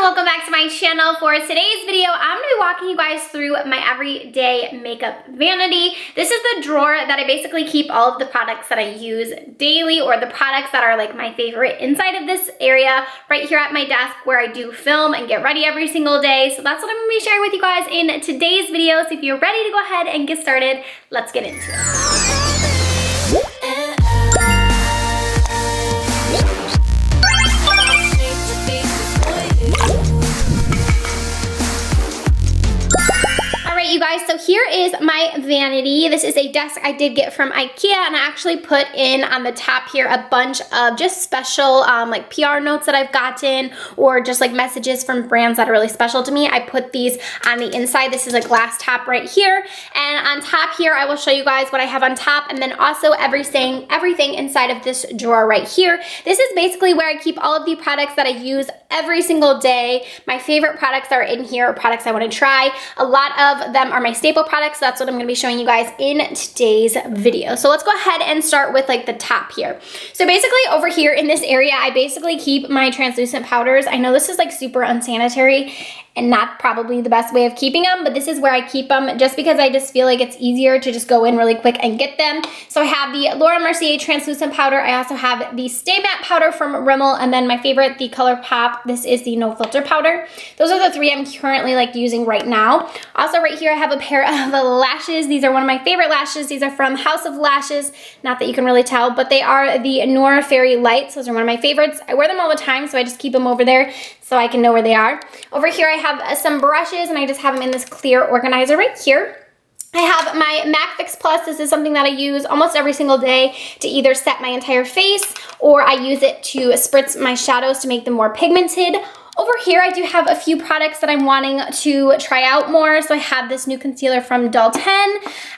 welcome back to my channel. For today's video, I'm going to be walking you guys through my everyday makeup vanity. This is the drawer that I basically keep all of the products that I use daily, or the products that are like my favorite inside of this area right here at my desk where I do film and get ready every single day. So that's what I'm going to be sharing with you guys in today's video. So if you're ready to go ahead and get started, let's get into it. You guys, so here is my vanity. This is a desk I did get from IKEA, and I actually put in on the top here a bunch of just special like PR notes that I've gotten, or just like messages from brands that are really special to me. I put these on the inside. This is a glass top right here, and on top here I will show you guys what I have on top, and then also everything inside of this drawer right here. This is basically where I keep all of the products that I use every single day. My favorite products that are in here are products I want to try. A lot of them are my staple products, so that's what I'm going to be showing you guys in today's video. So let's go ahead and start with like the top here. So basically over here in this area, I basically keep my translucent powders. I know this is like super unsanitary and not probably the best way of keeping them, but this is where I keep them just because I just feel like it's easier to just go in really quick and get them. So I have the Mercier translucent powder. I also have the Stay Matte powder from Rimmel, and then my favorite, the ColourPop. This is the No Filter powder. Those are the three I'm currently like using right now. Also right here I have a pair of lashes. These are one of my favorite lashes. These are from House of Lashes. Not that you can really tell, but they are the Nora Fairy Lights. Those are one of my favorites. I wear them all the time, so I just keep them over there so I can know where they are. Over here I have some brushes, and I just have them in this clear organizer right here. I have my MAC Fix Plus. This is something that I use almost every single day to either set my entire face, or I use it to spritz my shadows to make them more pigmented. Over here, I do have a few products that I'm wanting to try out more. So I have this new concealer from Doll 10.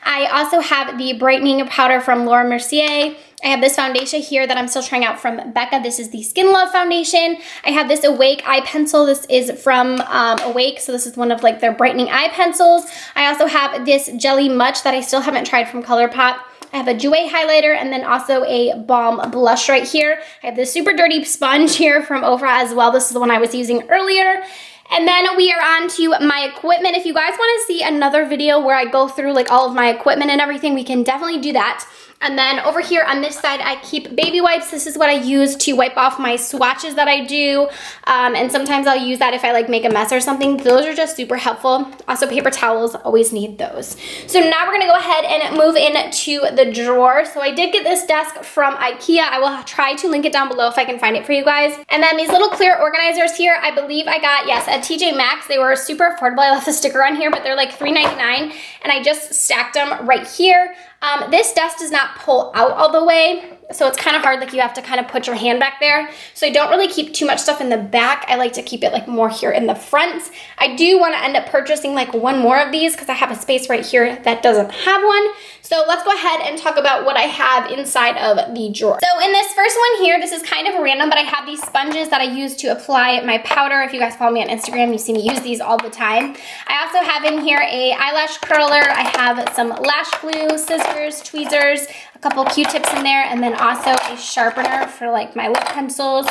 I also have the brightening powder from Mercier. I have this foundation here that I'm still trying out from Becca. This is the Skin Love foundation. I have this Awake eye pencil. This is from Awake, so this is one of like their brightening eye pencils. I also have this Jelly Much that I still haven't tried from ColourPop. I have a Jouer highlighter, and then also a balm blush right here. I have this super dirty sponge here from Ofra as well. This is the one I was using earlier. And then we are on to my equipment. If you guys want to see another video where I go through like all of my equipment and everything, we can definitely do that. And then over here on this side, I keep baby wipes. This is what I use to wipe off my swatches that I do. And sometimes I'll use that if I like make a mess or something. Those are just super helpful. Also paper towels, always need those. So now we're gonna go ahead and move into the drawer. So I did get this desk from IKEA. I will try to link it down below if I can find it for you guys. And then these little clear organizers here, I believe I got, yes, at TJ Maxx. They were super affordable. I left the sticker on here, but they're like $3.99. And I just stacked them right here. This desk does not pull out all the way, so it's kind of hard, like you have to kind of put your hand back there. So I don't really keep too much stuff in the back. I like to keep it like more here in the front. I do want to end up purchasing like one more of these because I have a space right here that doesn't have one. So let's go ahead and talk about what I have inside of the drawer. So in this first one here, this is kind of random, but I have these sponges that I use to apply my powder. If you guys follow me on Instagram, you see me use these all the time. I also have in here a eyelash curler. I have some lash glue, scissors, tweezers, a couple Q-tips in there, and then also a sharpener for like my lip pencils.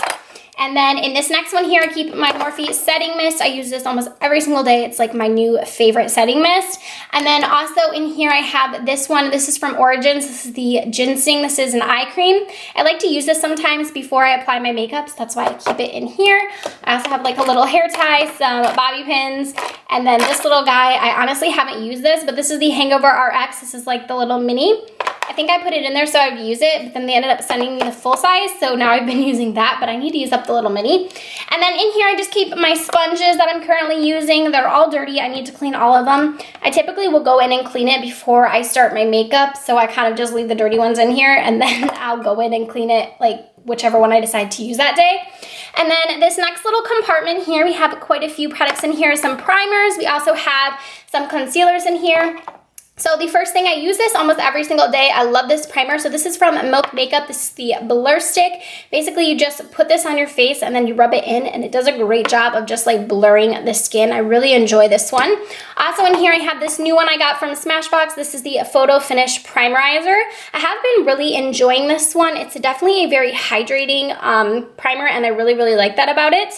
And then in this next one here, I keep my Morphe setting mist. I use this almost every single day. It's like my new favorite setting mist. And then also in here, I have this one. This is from Origins. This is the Ginseng. This is an eye cream. I like to use this sometimes before I apply my makeup, so that's why I keep it in here. I also have like a little hair tie, some bobby pins, and then this little guy. I honestly haven't used this, but this is the Hangover Rx. This is like the little mini. I think I put it in there so I would use it, but then they ended up sending me the full size, so now I've been using that, but I need to use up the little mini. And then in here, I just keep my sponges that I'm currently using. They're all dirty. I need to clean all of them. I typically will go in and clean it before I start my makeup, so I kind of just leave the dirty ones in here, and then I'll go in and clean it, like whichever one I decide to use that day. And then this next little compartment here, we have quite a few products in here, some primers. We also have some concealers in here. So the first thing, I use this almost every single day. I love this primer. So this is from Milk Makeup. This is the Blur Stick. Basically, you just put this on your face and then you rub it in, and it does a great job of just like blurring the skin. I really enjoy this one. Also in here, I have this new one I got from Smashbox. This is the Photo Finish Primerizer. I have been really enjoying this one. It's definitely a very hydrating primer, and I really, really like that about it.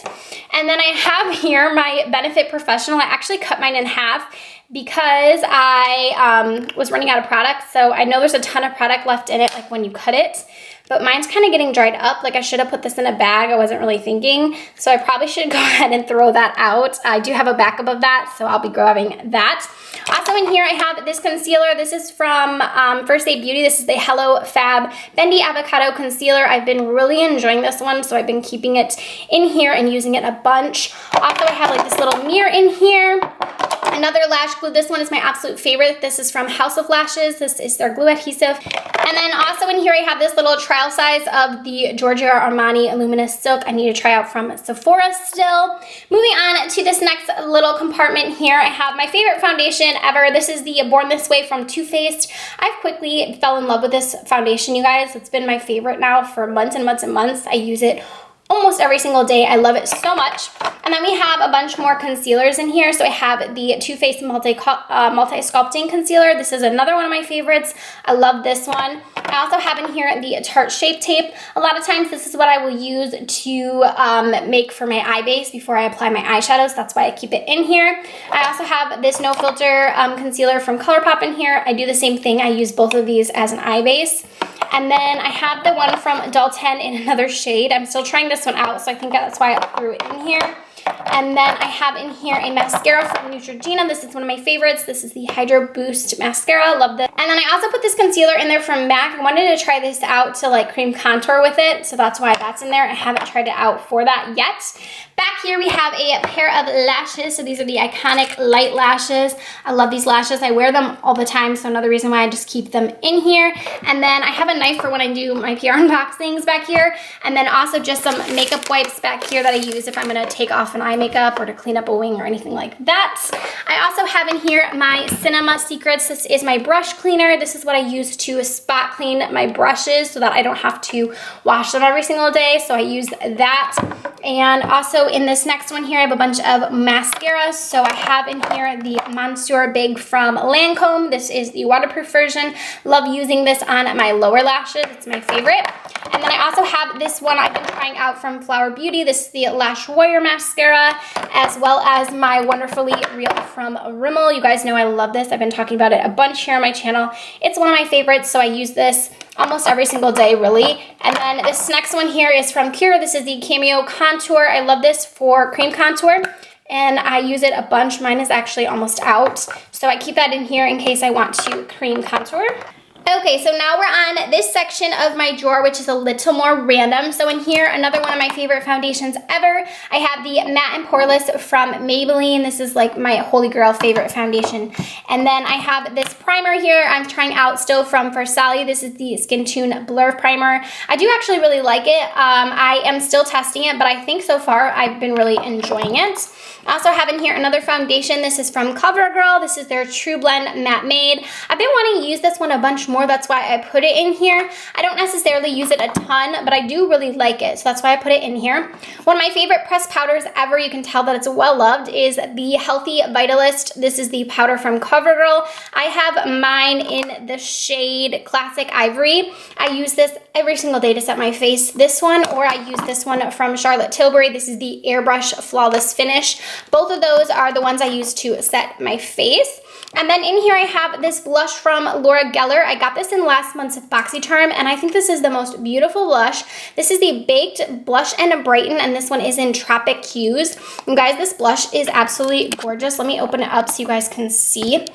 And then I have here my Benefit Professional. I actually cut mine in half because I was running out of product. So I know there's a ton of product left in it, like when you cut it, but mine's kind of getting dried up. Like I should have put this in a bag. I wasn't really thinking. So I probably should go ahead and throw that out. I do have a backup of that, so I'll be grabbing that. Also in here, I have this concealer. This is from First Aid Beauty. This is the Hello Fab Bendy Avocado Concealer. I've been really enjoying this one, so I've been keeping it in here and using it a bunch. Also, I have like this little mirror in here. Another lash glue. This one is my absolute favorite. This is from House of Lashes. This is their glue adhesive. And then also in here, I have this little trial size of the Giorgio Armani Luminous Silk. I need to try out from Sephora still. Moving on to this next little compartment here, I have my favorite foundation ever. This is the Born This Way from Too Faced. I've quickly fell in love with this foundation, you guys. It's been my favorite now for months and months and months. I use it almost every single day. I love it so much. And then we have a bunch more concealers in here. So I have the Too Faced Multi Sculpting Concealer. This is another one of my favorites. I love this one. I also have in here the Tarte Shape Tape. A lot of times this is what I will use to make for my eye base before I apply my eyeshadows. That's why I keep it in here. I also have this No Filter concealer from ColourPop in here. I do the same thing. I use both of these as an eye base. And then I have the one from Doll 10 in another shade. I'm still trying this one out, so I think that's why I threw it in here. And then I have in here a mascara from Neutrogena. This is one of my favorites. This is the Hydro Boost Mascara. Love this. And then I also put this concealer in there from MAC. I wanted to try this out to like cream contour with it, so that's why that's in there. I haven't tried it out for that yet. Back here we have a pair of lashes. So these are the iconic light lashes. I love these lashes. I wear them all the time, so another reason why I just keep them in here. And then I have a knife for when I do my PR unboxings back here. And then also just some makeup wipes back here that I use if I'm gonna take off an eye makeup or to clean up a wing or anything like that. I also have in here my Cinema Secrets. This is my brush cleaner. This is what I use to spot clean my brushes so that I don't have to wash them every single day. So I use that. And also in this next one here, I have a bunch of mascaras. So I have in here the Monsieur Big from Lancome. This is the waterproof version. Love using this on my lower lashes. It's my favorite. And then I also have this one I've been trying out from Flower Beauty. This is the Lash Warrior Mascara, as well as my Wonderfully Real from Rimmel. You guys know I love this. I've been talking about it a bunch here on my channel. It's one of my favorites, so I use this almost every single day, really. And then this next one here is from Pure. This is the Cameo Contour. I love this for cream contour, and I use it a bunch. Mine is actually almost out, so I keep that in here in case I want to cream contour. Okay, so now we're on this section of my drawer, which is a little more random. So in here, another one of my favorite foundations ever. I have the Matte and Poreless from Maybelline. This is like my holy grail favorite foundation. And then I have this primer here I'm trying out still from Versailles. This is the Skin Tune Blur Primer. I do actually really like it. I am still testing it, but I think so far I've been really enjoying it. I also have in here another foundation. This is from CoverGirl. This is their True Blend Matte Made. I've been wanting to use this one a bunch more. That's why I put it in here. I don't necessarily use it a ton, but I do really like it, so that's why I put it in here. One of my favorite pressed powders ever, you can tell that it's well loved, is the Healthy Vitalist. This is the powder from CoverGirl. I have mine in the shade Classic Ivory. I use this every single day to set my face. This one, or I use this one from Charlotte Tilbury. This is the Airbrush Flawless Finish. Both of those are the ones I use to set my face. And then in here I have this blush from Laura Geller. I got this in last month's BoxyCharm, and I think this is the most beautiful blush. This is the Baked Blush and Brighten, and this one is in Tropic Hues. And guys, this blush is absolutely gorgeous. Let me open it up so you guys can see.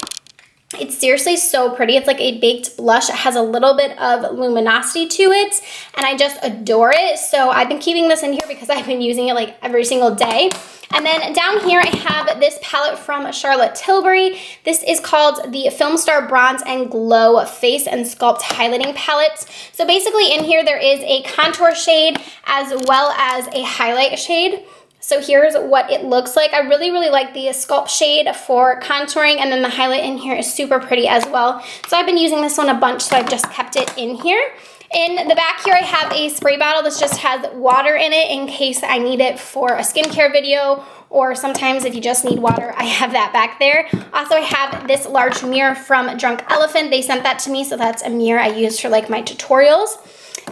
It's seriously so pretty. It's like a baked blush. It has a little bit of luminosity to it, and I just adore it. So I've been keeping this in here because I've been using it like every single day. And then down here I have this palette from Charlotte Tilbury. This is called the Film Star Bronze and Glow Face and Sculpt Highlighting Palette. So basically in here there is a contour shade as well as a highlight shade. So here's what it looks like. I really, really like the Sculpt shade for contouring, and then the highlight in here is super pretty as well. So I've been using this one a bunch, so I've just kept it in here. In the back here, I have a spray bottle. This just has water in it in case I need it for a skincare video, or sometimes if you just need water, I have that back there. Also, I have this large mirror from Drunk Elephant. They sent that to me, so that's a mirror I use for like my tutorials.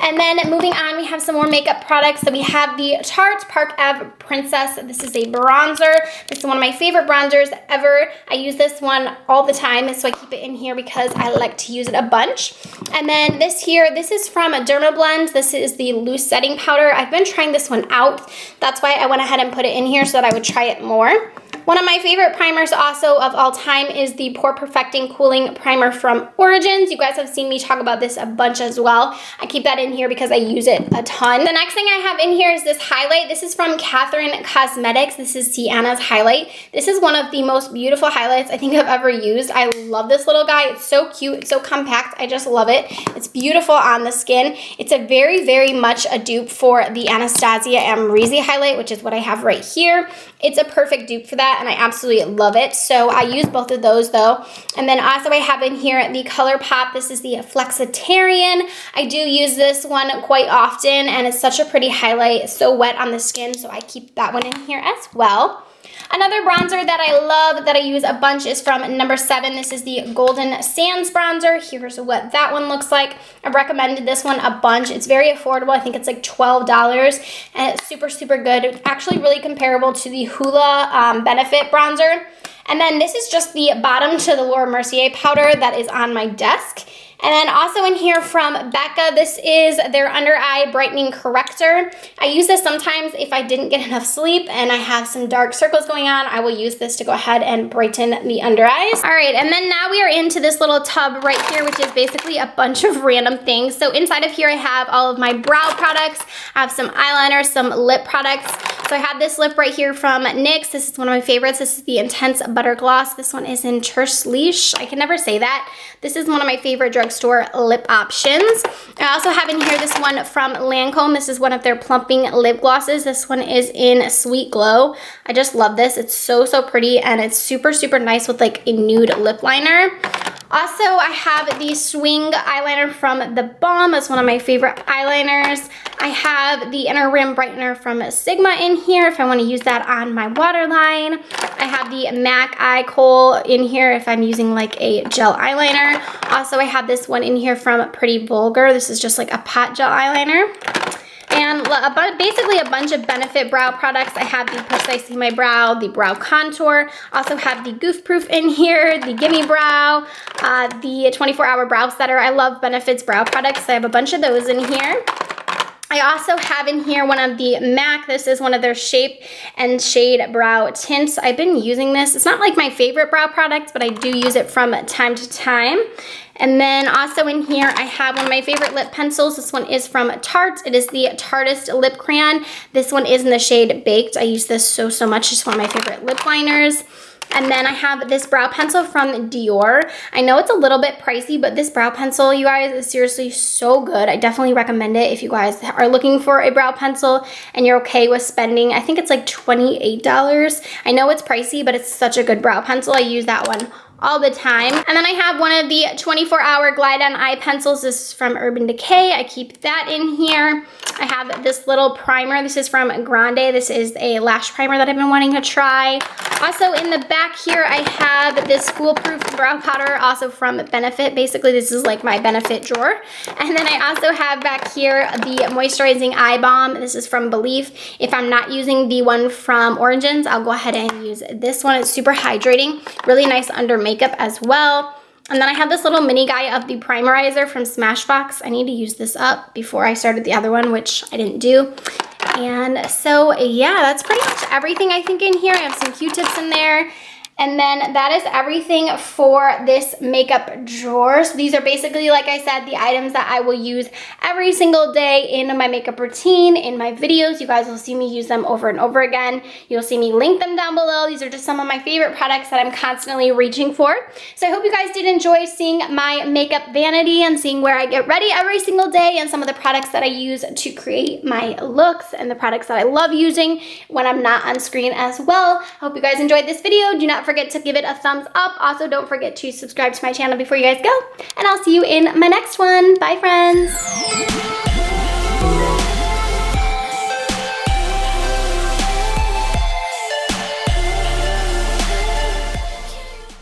And then moving on, we have some more makeup products. So we have the Tarte Park Ave Princess. This is a bronzer. This is one of my favorite bronzers ever. I use this one all the time, so I keep it in here because I like to use it a bunch. And then this here, this is from Dermablend. This is the loose setting powder. I've been trying this one out. That's why I went ahead and put it in here so that I would try it more. One of my favorite primers also of all time is the Pore Perfecting Cooling Primer from Origins. You guys have seen me talk about this a bunch as well. I keep that in here because I use it a ton. The next thing I have in here is this highlight. This is from Catherine Cosmetics. This is Sienna's highlight. This is one of the most beautiful highlights I think I've ever used. I love this little guy. It's so cute. It's so compact. I just love it. It's beautiful on the skin. It's a very, very much a dupe for the Anastasia Amrezy highlight, which is what I have right here. It's a perfect dupe for that, and I absolutely love it. So I use both of those though. And then also I have in here the ColourPop. This is the Flexitarian. I do use this one quite often, and it's such a pretty highlight. It's so wet on the skin, so I keep that one in here as well. Another bronzer that I love, that I use a bunch, is from number 7. This is the Golden Sands bronzer. Here's what that one looks like. I've recommended this one a bunch. It's very affordable. I think it's like $12, and it's super, super good. It's actually really comparable to the Hoola Benefit bronzer. And then this is just the bottom to the Laura Mercier powder that is on my desk. And then also in here from Becca, this is their under eye brightening corrector. I use this sometimes if I didn't get enough sleep and I have some dark circles going on. I will use this to go ahead and brighten the under eyes. All right, and then now we are into this little tub right here, which is basically a bunch of random things. So inside of here, I have all of my brow products. I have some eyeliner, some lip products. So I have this lip right here from NYX. This is one of my favorites. This is the Intense Butter Gloss. This one is in Terse Leash. I can never say that. This is one of my favorite drugstore lip options. I also have in here this one from Lancome. This is one of their plumping lip glosses. This one is in Sweet Glow. I just love this. It's so, so pretty, and it's super, super nice with like a nude lip liner. Also, I have the Swing eyeliner from The Balm. It's one of my favorite eyeliners. I have the Inner Rim Brightener from Sigma in here if I want to use that on my waterline. I have the MAC Eye Kohl in here if I'm using like a gel eyeliner. Also, I have this one in here from Pretty Vulgar. This is just like a pot gel eyeliner. And basically a bunch of Benefit brow products. I have the Precisely My Brow, the Brow Contour. Also have the Goof Proof in here, the Gimme Brow, the 24-Hour Brow Setter. I love Benefit's brow products. I have a bunch of those in here. I also have in here one of the MAC. This is one of their Shape and Shade Brow Tints. I've been using this. It's not like my favorite brow product, but I do use it from time to time. And then also in here, I have one of my favorite lip pencils. This one is from Tarte. It is the Tartist Lip Crayon. This one is in the shade Baked. I use this so, so much. It's one of my favorite lip liners. And then I have this brow pencil from Dior. I know it's a little bit pricey, but this brow pencil, you guys, is seriously so good. I definitely recommend it if you guys are looking for a brow pencil and you're okay with spending, I think it's like $28. I know it's pricey, but it's such a good brow pencil. I use that one all the time. And then I have one of the 24-Hour Glide On Eye Pencils. This is from Urban Decay. I keep that in here. I have this little primer. This is from Grande. This is a lash primer that I've been wanting to try. Also in the back here, I have this Foolproof brow powder, also from Benefit. Basically, this is like my Benefit drawer. And then I also have back here the Moisturizing Eye Balm. This is from Belief. If I'm not using the one from Origins, I'll go ahead and use this one. It's super hydrating, really nice under makeup as well. And then I have this little mini guy of the Primerizer from Smashbox. I need to use this up before I started the other one, which I didn't do. And so, yeah, that's pretty much everything I think in here. I have some Q-tips in there. And then that is everything for this makeup drawer. So these are basically, like I said, the items that I will use every single day in my makeup routine, in my videos. You guys will see me use them over and over again. You'll see me link them down below. These are just some of my favorite products that I'm constantly reaching for. So I hope you guys did enjoy seeing my makeup vanity and seeing where I get ready every single day and some of the products that I use to create my looks and the products that I love using when I'm not on screen as well. I hope you guys enjoyed this video. Do not forget to give it a thumbs up. Also, don't forget to subscribe to my channel before you guys go, and I'll see you in my next one. Bye, friends.